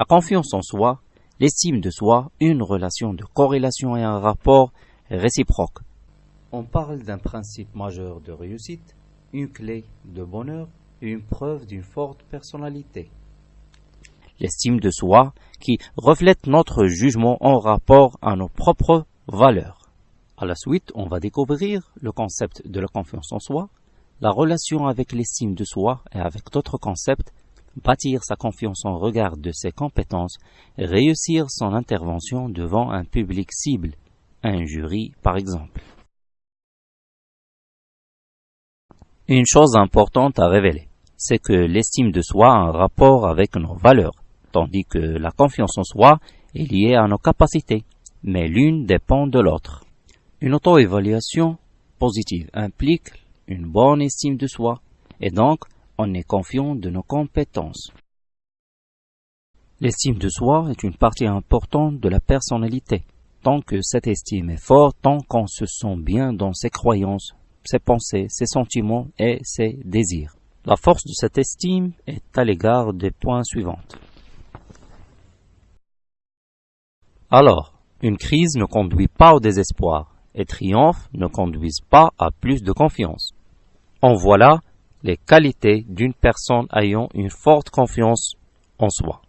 La confiance en soi, l'estime de soi, une relation de corrélation et un rapport réciproque. On parle d'un principe majeur de réussite, une clé de bonheur et une preuve d'une forte personnalité. L'estime de soi qui reflète notre jugement en rapport à nos propres valeurs. À la suite, on va découvrir le concept de la confiance en soi, la relation avec l'estime de soi et avec d'autres concepts, bâtir sa confiance en regard de ses compétences et réussir son intervention devant un public cible, un jury par exemple. Une chose importante à révéler, c'est que l'estime de soi a un rapport avec nos valeurs, tandis que la confiance en soi est liée à nos capacités, mais l'une dépend de l'autre. Une auto-évaluation positive implique une bonne estime de soi, et donc on est confiant de nos compétences. L'estime de soi est une partie importante de la personnalité. Tant que cette estime est forte, tant qu'on se sent bien dans ses croyances, ses pensées, ses sentiments et ses désirs. La force de cette estime est à l'égard des points suivants. Alors, une crise ne conduit pas au désespoir et triomphe ne conduisent pas à plus de confiance. En voilà les qualités d'une personne ayant une forte confiance en soi.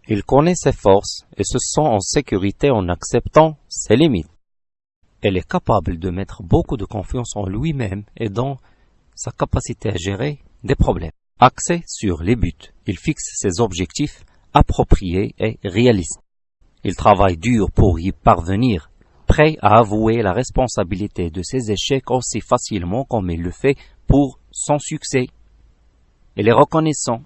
Il connaît ses forces et se sent en sécurité en acceptant ses limites. Elle est capable de mettre beaucoup de confiance en lui-même et dans sa capacité à gérer des problèmes. Axé sur les buts, il fixe ses objectifs appropriés et réalistes. Il travaille dur pour y parvenir, prêt à avouer la responsabilité de ses échecs aussi facilement comme il le fait pour son succès. Il est reconnaissant,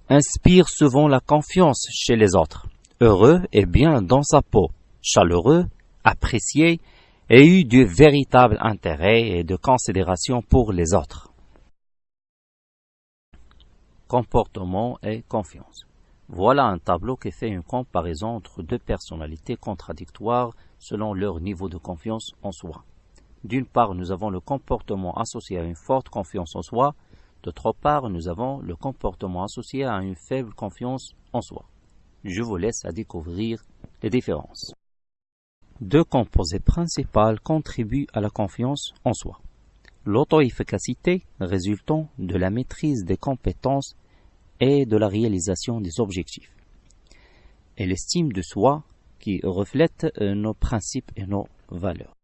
inspire souvent la confiance chez les autres, heureux et bien dans sa peau, chaleureux, apprécié et eu de véritables intérêts et de considération pour les autres. Comportement et confiance. Voilà un tableau qui fait une comparaison entre deux personnalités contradictoires selon leur niveau de confiance en soi. D'une part, nous avons le comportement associé à une forte confiance en soi. D'autre part, nous avons le comportement associé à une faible confiance en soi. Je vous laisse à découvrir les différences. Deux composés principaux contribuent à la confiance en soi. L'auto-efficacité résultant de la maîtrise des compétences et de la réalisation des objectifs. Et l'estime de soi qui reflète nos principes et nos valeurs.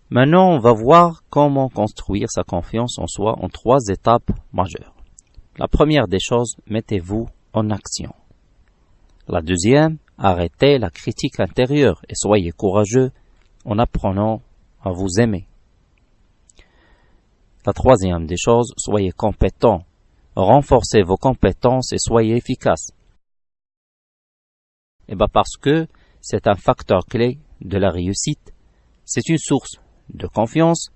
Maintenant, on va voir comment construire sa confiance en soi en 3 étapes majeures. La première des choses, mettez-vous en action. La deuxième, arrêtez la critique intérieure et soyez courageux en apprenant à vous aimer. La troisième des choses, soyez compétent. Renforcez vos compétences et soyez efficace. Parce que c'est un facteur clé de la réussite. C'est une source de confiance.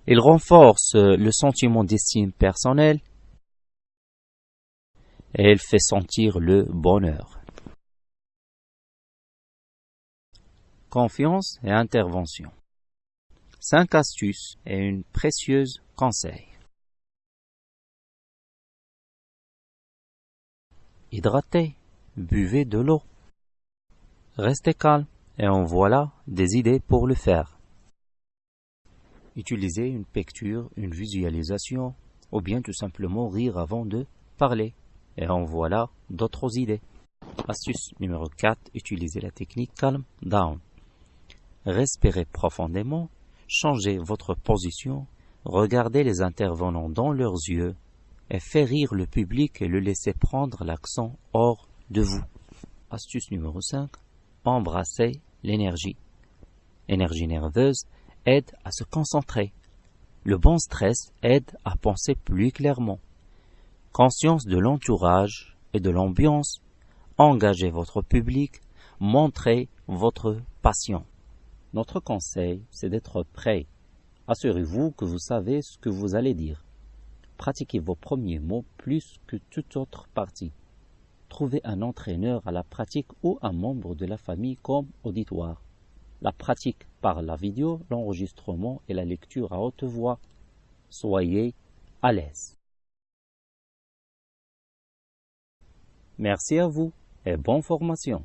Il renforce le sentiment d'estime personnelle et il fait sentir le bonheur. Confiance et intervention. 5 astuces et une précieuse conseil. Hydratez, buvez de l'eau. Restez calme et en voilà des idées pour le faire. Utilisez une picture, une visualisation ou bien tout simplement rire avant de parler. Et en voilà d'autres idées. Astuce numéro 4, utilisez la technique Calm Down. Respirez profondément, changez votre position, regardez les intervenants dans leurs yeux et faites rire le public et le laissez prendre l'accent hors de vous. Astuce numéro 5, embrassez l'énergie. Énergie nerveuse aide à se concentrer. Le bon stress aide à penser plus clairement. Conscience de l'entourage et de l'ambiance, engagez votre public, montrez votre passion. Notre conseil, c'est d'être prêt. Assurez-vous que vous savez ce que vous allez dire. Pratiquez vos premiers mots plus que toute autre partie. Trouvez un entraîneur à la pratique ou un membre de la famille comme auditoire. La pratique par la vidéo, l'enregistrement et la lecture à haute voix. Soyez à l'aise. Merci à vous et bonne formation.